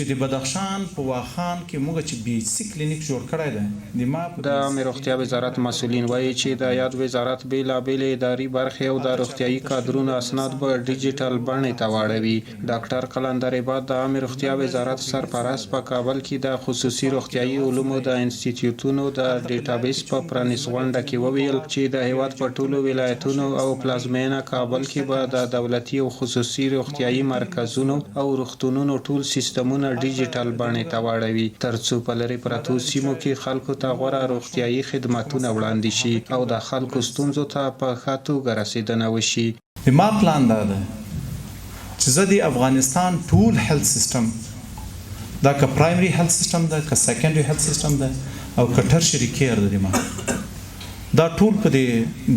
چې د بدخشان په واخان کې موږ چې بي سي کلینیک جوړ کړی دی د عامې روغتیا وزارت مسؤلین وایي چې د یاد وزارت بیلا اداري برخې او د روغتیایي کادرونو اسناد به ډیجتل بڼې ته واړوي. ډاکټر قندر عباد د عامې روغتیا وزارت سرپرست په کابل کې د خصوصي روغتیایي علومو د انستیتیوتونو د ډیټابس په پرانیست غونډه کې وویل چې د هیواد په ټولو ولایتونو او پلازمینه کابل کې به د دولتی او خصوصي روغتیایي مرکزونو او روغتونونو ټول سیستمونه ډیجیټل بڼې ته واړوي ترڅو په لرې پرتو سیمو کې خلکو ته غوره روغتیایي خدماتونه وړاندې شي او د خلکو ستونزو ته په ښه توګه رسیدنه وشي. ما پلان دا ده چې زه د افغانستان ټول هیلث سیستم دا که پرایمري هیلث سیستم ده که سیکنډري هیلث سیستم ده او که ټرشري کیر ده ما دا ټول په د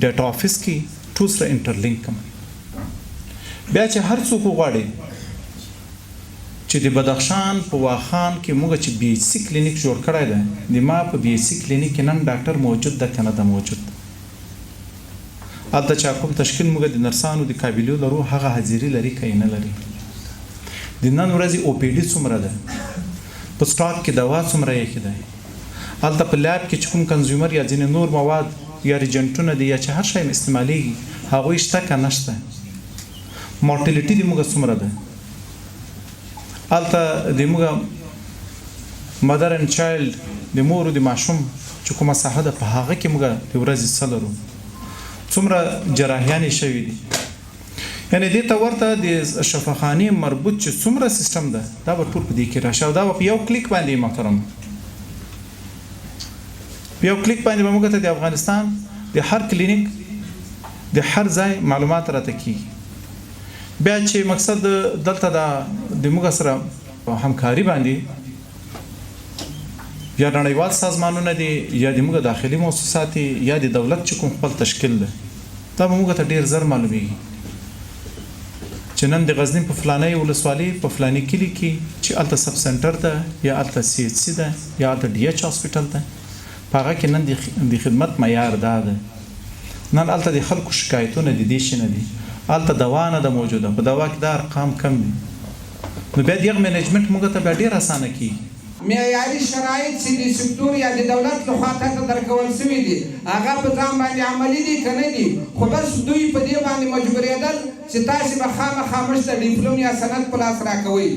ډیټا افیس کې ټول سره انټرلینک کړم. بیا چې هر څوک غواړي چې د بدخشان په واخان کې موږ چې بي سي کلینیک جوړ کړی دی د ما په بي سي کلینیک کې نن ډاکټر موجود ده که نه ده موجود هلته چې کوم تشکیل موږ د نرسانو د قابلیو لرو هغه حاضري لري که یې نه لري. د نن ورځې او پی ډي څومره ده په سټاک کې دوا څومره یې کې ده هلته په لیاب کې چې کوم کنزیومر یا ځینې نور مواد یا ریجنټونه دي یا چې هر شی استعمالیږي هغوی شته که نشته. مورټیلیټي د موږ څومره ده هلته د موږ مدر اینډ چایلډ د مور او د ماشوم چې کومه ساحه ده په هغه کې موږ د ورځې څه لرو څومره جراحیانې شوي دي یعنې دې ته ورته د شفاخانې مربوط چې څومره سیستم ده دا به ټول په دې کې راشي او دا به په یو کلیک باندې محترم په یو کلیک باندې به موږ ته د افغانستان د هر کلینیک د هر ځای معلومات راته کیږي. بیا چې مقصد دلته د موږ سره همکاري باندې یا نړیوال سازمانونه دي یا د موږ داخلي مؤسسات یا د دولت چې کوم خپل تشکیل ده دا به موږ ته ډیر زر معلومیږي چې نن د غزني په فلاني ولسوالۍ په فلاني کلي کې چې هلته سب سنټر ده یا هلته سی ایچ سی ده یا هلته ډي ایچ هاسپیټل ده په هغه کې نن د خدمت معیار دا ده نن هلته د خلکو شکایتونه د دې شي نه دي هلته دوا نه ده موجوده په دوا کې دا ارقام کم دي نو بیا دغه منیجمنت موږ ته بیا ډېر اسانه کیږي. معیاري شرایط چې د سکتور یا د دولت لخوا ته درکول شوي دي هغه په ځان باندې عملي دي که نه دي خو بس دوی په دې باندې مجبورېدل چې تاسې به خامخا موږ ته ډیپلوم یا سند په لاس راکوئ.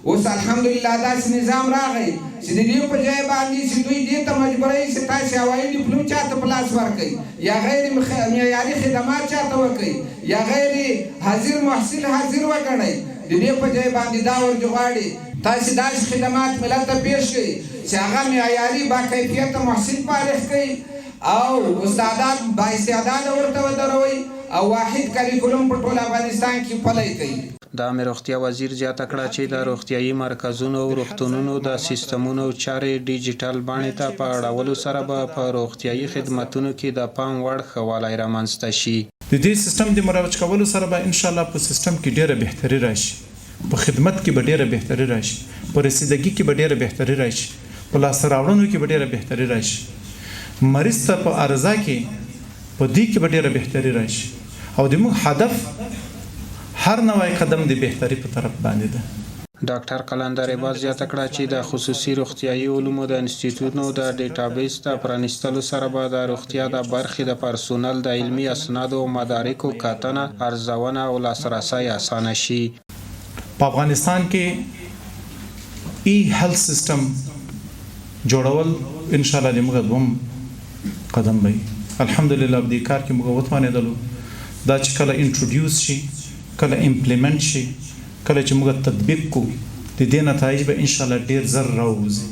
اوس الحمدلله داسې نظام راغی چې د دې په ځای باندې چې دوی دې ته مجبوروي چې تاسې هوایي ډیپلوم چاته په لاس ورکړئ یا غیر معیاري خدمات چاته وکړئ یا غیر حاضر محصل حاضر وګڼئ. د دې په ځای باندې دا ورجو غواړي تاسې داسې خدمات ملت ته پیش کړئ چې هغه معیاري با کیفیته محصل فارغ کړئ او استادان با استعداده ورته ودروئ او واحد کریکولم په ټول افغانستان کې پلی کړئ. د عامې روغتیا وزیر زیاته کړه چې د روغتیایي مرکزونو او روغتونونو د سیستمونو چارې ډیجیټل بڼې ته په اړولو سره به په روغتیایي خدماتونو کې د پام وړ ښه والی رامنځته شي. د دې سیستم د مروج کولو سره به انشاءالله په سیستم کې ډیره بهتري راشي په خدمت کې به ډیره بهتري راشي په رسیدګي کې به ډیره بهتري راشي په لاسته راوړنو کې به ډیره بهتري راشي مریض ته په ارزا کې په دې کې به ډیره بهتري راشي او د موږ هدف هر نوی قدم د بهتري په طرف باندې ده. ډاکټر قندر عباد زیاته کړه چې د خصوصي روغتیایي علومو د انستیتیوتونو د ډیټابس د پرانیستلو سره به د روغتیا د برخې د پرسونل د علمي اسنادو او مدارکو کتنه ارزونه او لاسرسی اسانه شي. په افغانستان کې ای هیلث سیستم جوړول انشاءالله د موږ دوم قدم وي. الحمدلله په دې کار کې موږ وتوانېدلو دا چې کله انټروډیوس شي کله امپلیمنٹ شي کله چې موږ تطبیق کو د دې نتایج به انشاءالله ډیر زر راوځي.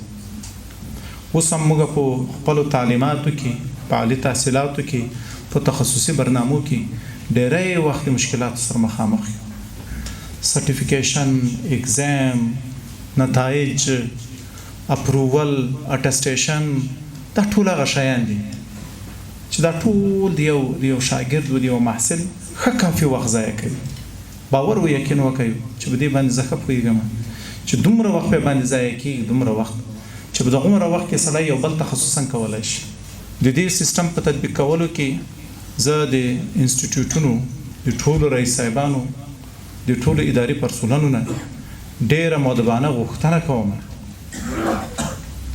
اوس هم موږ په خپلو تعلیماتو کې په عالي تحصیلاتو کې په تخصصي برنامو کې ډیری وخت مشکلات سره مخامخ یو. سرټیفیکیشن اگزام نتایج اپروول اټسټیشن دا ټول هغه شیان دي چې دا ټول د یو شاګرد و د یو محصل ښه کافي وخت ضایع کوي. باور و یقین وکړئ چې په دې باندې زه ښه پوهېږم چې دومره وخت په باندې ضایع کېږي دومره وخت چې په دغومره وخت کې سړی یو بل تخصصا کولی شي. د دې سیستم په تطبیق کولو کې زه د انستیتیوتونو د ټولو رئیس صاحبانو د ټولو اداري پرسونلونو نه ډېره مؤدبانه غوښتنه کوم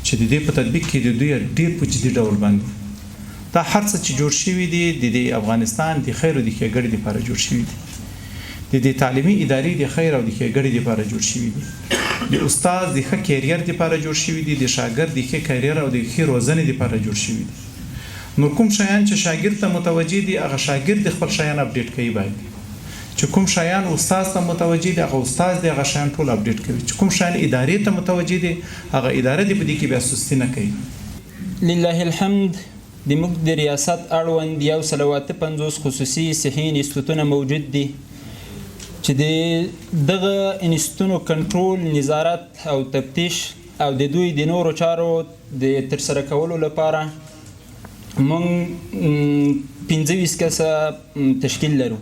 چې د دې په تطبیق کې د دوی ډېر په جدي ډول باندې دا هر څه چې جوړ شوي دي د افغانستان د خیر او د ښېګړې لپاره جوړ شوي دي د تعلیمي ادارې د خیر او د ښېګړې لپاره جوړ شوي دي د استاد د ښه کیریر لپاره جوړ شوي دي د شاګرد د ښه کیریر او د ښې روزنې لپاره جوړ شوي دي نو کوم شیان چې شاګرد ته متوجه دي هغه شاګرد خپل شیان اپډیټ کوي باید چې کوم شیان استاد ته متوجه دي هغه استاد د هغه شیان ټول اپډیټ کوي چې کوم شیان ادارې ته متوجه دي هغه اداره دې په دې کې بیا سستی نه کوي لله الحمد د موږ د ریاست اړوند 150 خصوصي صحي انستیتیوتونو موجود دي چې دغه انستیتیوتونو کنټرول نظارت او تفتیش او د دوی د نورو چارو د ترسره کولو لپاره موږ 25 کسه تشکیل لرو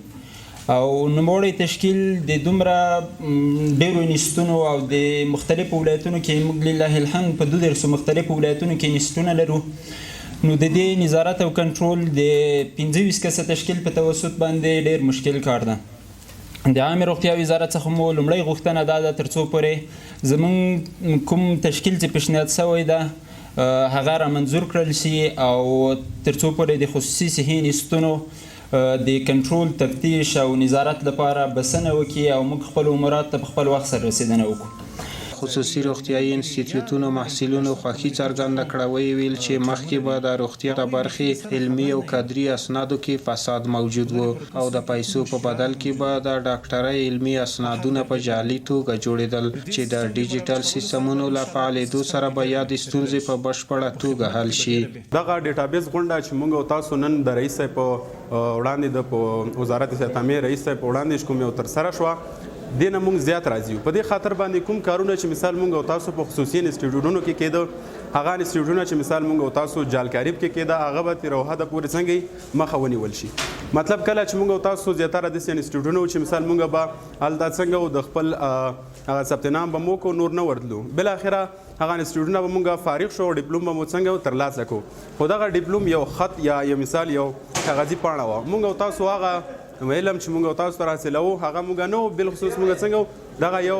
او نوموړی تشکیل د دومره ډیرو انستیتیوتونو او د مختلفو ولایتونو کې موږ لله الحمد په 2 مختلفو ولایتونو کې انستیتیوتونه لرو نو د دې نظارت او کنټرول د 25 کسه تشکیل په توسط باندې ډیر مشکل کار ده د عامې روغتیا وزارت څخه مو لومړی غوښتنه دا ده تر څو پورې زموږ کوم تشکیل چې پیشنهاد شوی ده هغه را منظور کړل شي او تر څو پورې د خصوصي صحي انستیتیوتونو د کنټرول تفتیش او نظارت لپاره بسنه وکړي او موږ خپل امورات ته په خپل وخت سره رسیدنه وکړو خصوصي روغتیایي انستیتیوتونو محصلینو خوښي څرګنده کړه ویل چې مخکې به د روغتیا د برخې علمي او کادري اسنادو کې فساد موجود و او د پیسو په بدل کې به د ډاکټرۍ علمي اسنادونه په جعلي توګه جوړېدل چې د ډیجتل سیستمونو له فعالېدو سره به یا د ستونزې په بشپړه توګه حل شي دغه ډیټابس غونډه چې موږ تاسو نن د رئیس په وړاندې د وزارت صحت رئیس په وړاندې کوم یو تر سره شو دینه موږ زیات راځي په دې خاطر باندې کوم کارونه چې مثال موږ تاسو په خصوصي انستیتیوټونو کې کېده هغه انستیتیوټونه چې مثال موږ تاسو جالکاری کې کېده هغه به تر وحده پورې څنګه مخه ونیول شي مطلب کله چې موږ تاسو زیاتره د انستیتیوټونو چې مثال موږ به الدا څنګه د خپل ثبت نام به مو کو نور نه ورتلو بل اخره هغه انستیتیوټونه به موږ فارغ شو ډیپلوم به مو څنګه ترلاسه کو خو دغه ډیپلوم یو خط یا مثال یو کاغذي پاڼه و موږ تاسو هغه علم چې موږ تاسو ته حاصلو هغه موږ نو بل خصوص موږ څنګه دغه یو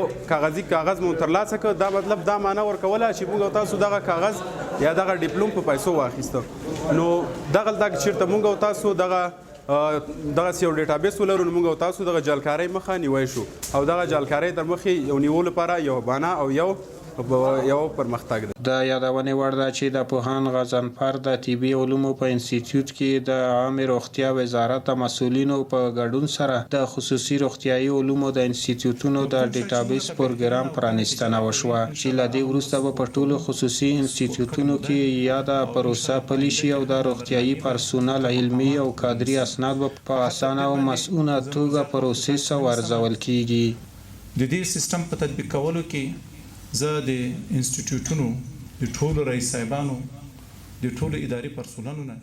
کاغذ مو ترلاسه کړ دا مطلب دا معنی ورکوله چې موږ تاسو دغه کاغذ یا دغه ډیپلوم په پیسو واخیسته نو دغه چیرته موږ تاسو دغه یو ډیټابس ولرو موږ تاسو دغه جالکاری مخه نیوي شو او دغه جالکاری تر مخې یو نیول لپاره یو بانا او یو پرمختګ ده د یادونې وړ ده چې د پوهان غضنفر د طبي علومو په انستیتیوت کې د عامې روغتیا وزارت مسؤلینو په ګډون سره د خصوصي روغتیایي علومو د انستیتیوتونو د ډیټابس پروګرام پرانیستنه وشوه چې له دې وروسته به په ټولو خصوصي انستیتیوتونو کې یا د پروسه پلي شي او د روغتیایي پرسونل علمي او کادري اسناد په اسانه او مسؤونه توګه پروسس او ارزول کیږي د دې سیستم په تطبیق کولو کې زه د انستیتیوټونو د ټولو رئیس صاحبانو د ټولو اداري پرسونلونو